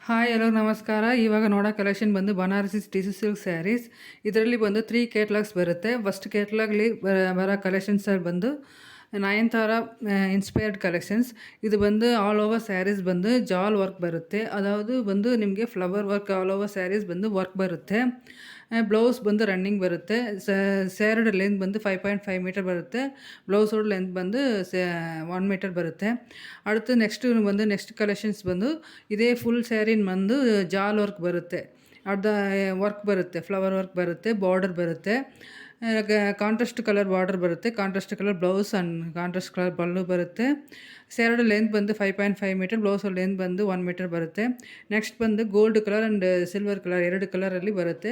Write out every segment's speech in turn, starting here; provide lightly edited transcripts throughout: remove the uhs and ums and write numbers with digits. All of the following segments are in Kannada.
ಹಾಯ್ ಎಲ್ಲೋ ನಮಸ್ಕಾರ. ಇವಾಗ ನೋಡೋ ಕಲೆಕ್ಷನ್ ಬಂದು ಬನಾರಸಿ ಟಿಶ್ಯೂ ಸಿಲ್ಕ್ ಸ್ಯಾರೀಸ್. ಇದರಲ್ಲಿ ಬಂದು 3 ಕೇಟ್ಲಾಗ್ಸ್ ಬರುತ್ತೆ. ಫಸ್ಟ್ ಕೇಟ್ಲಾಗ್ಲಿ ಬರೋ ಕಲೆಕ್ಷನ್ಸ್ ಬಂದು ನಯನತಾರ ಇನ್ಸ್ಪೈರ್ಡ್ ಕಲೆಕ್ಷನ್ಸ್. ಇದು ಬಂದು ಆಲ್ ಓವರ್ ಸ್ಯಾರೀಸ್ ಬಂದು ಜಾಲ್ ವರ್ಕ್ ಬರುತ್ತೆ. ಅದಾವುದು ಬಂದು ನಿಮಗೆ flower work all over sarees ಬಂದು ವರ್ಕ್ ಬರುತ್ತೆ. ಬ್ಲೌಸ್ ಬಂದು ರನ್ನಿಂಗ್ ಬರುತ್ತೆ. ಸ್ಯಾರಿಡ್ ಲೆಂತ್ ಬಂದು 5.5 ಮೀಟರ್ ಬರುತ್ತೆ. ಬ್ಲೌಸ್ ಲೆಂತ್ ಬಂದು 1 ಮೀಟರ್ ಬರುತ್ತೆ. அடுத்து ನೆಕ್ಸ್ಟ್ ಕಲೆಕ್ಷನ್ಸ್ ಬಂದು ಇದೇ ಫುಲ್ ಸ್ಯಾರಿನ ಬಂದು ಜಾಲ್ ವರ್ಕ್ ಬರುತ್ತೆ. ಅರ್ಧ ವರ್ಕ್ ಬರುತ್ತೆ, ಫ್ಲವರ್ ವರ್ಕ್ ಬರುತ್ತೆ, ಬಾರ್ಡರ್ ಬರುತ್ತೆ, ಕಾಂಟ್ರಾಸ್ಟ್ ಕಲರ್ ಬಾರ್ಡರ್ ಬರುತ್ತೆ, contrast colour blouse and contrast colour pallu ಬರುತ್ತೆ. ಸ್ಯಾರಿಡ್ ಲೆಂತ್ ಬಂದು 5.5 ಮೀಟರ್, ಬ್ಲೌಸ್ ಲೆಂತ್ ಬಂದು 1 ಮೀಟರ್ ಬರುತ್ತೆ. ನೆಕ್ಸ್ಟ್ ಬಂದು gold colour and silver colour 2 ಕಲರಲ್ಲಿ ಬರುತ್ತೆ.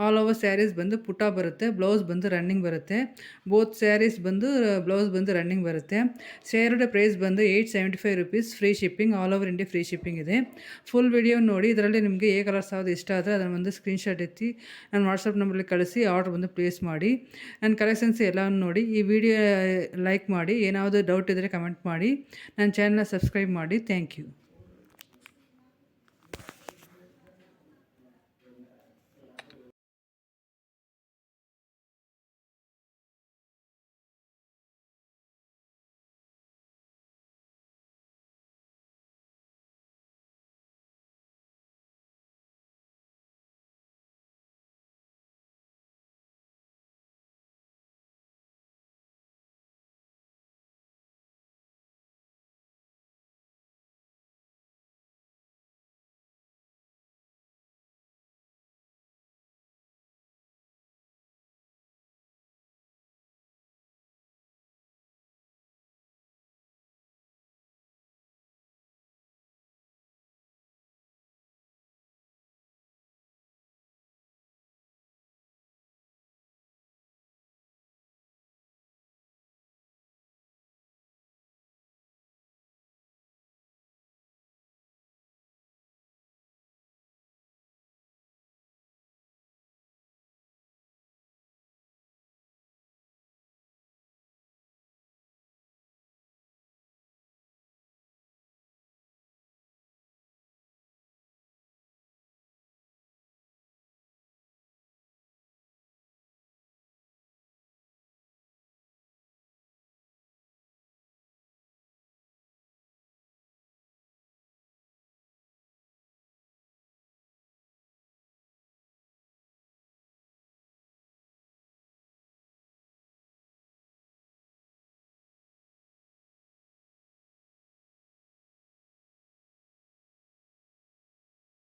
ಆಲ್ ಓವರ್ ಸ್ಯಾರೀಸ್ ಬಂದು ಪುಟ ಬರುತ್ತೆ. ಬ್ಲೌಸ್ ಬಂದು ರನ್ನಿಂಗ್ ಬರುತ್ತೆ. ಬೋತ್ ಸ್ಯಾರೀಸ್ ಬಂದು ಬ್ಲೌಸ್ ಬಂದು ರನ್ನಿಂಗ್ ಬರುತ್ತೆ. ಸ್ಯಾರಿಡ್ ಪ್ರೈಸ್ ಬಂದು 875 rupees. Free shipping, all over India free shipping ಇದೆ. ಫುಲ್ ವಿಡಿಯೋ ನೋಡಿ. ಇದರಲ್ಲಿ ನಿಮಗೆ ಕಲರ್ಸ್ ಯಾವುದು ಇಷ್ಟ ಆದರೆ ಅದನ್ನು ಒಂದು ಸ್ಕ್ರೀನ್ಶಾಟ್ ಎತ್ತಿ ನಾನು ವಾಟ್ಸಪ್ ನಂಬರಲ್ಲಿ ಕಳಿಸಿ ಆರ್ಡರ್ ಬಂದು ಪ್ಲೇಸ್ ಮಾಡಿ. ನನ್ನ ಕಲೆಕ್ಷನ್ಸ್ ಎಲ್ಲವನ್ನು ನೋಡಿ. ಈ ವಿಡಿಯೋ ಲೈಕ್ ಮಾಡಿ. ಏನಾದರೂ ಡೌಟ್ ಇದ್ದರೆ ಕಮೆಂಟ್ ಮಾಡಿ. ನನ್ನ ಚಾನಲ್ನ ಸಬ್ಸ್ಕ್ರೈಬ್ ಮಾಡಿ. Thank you.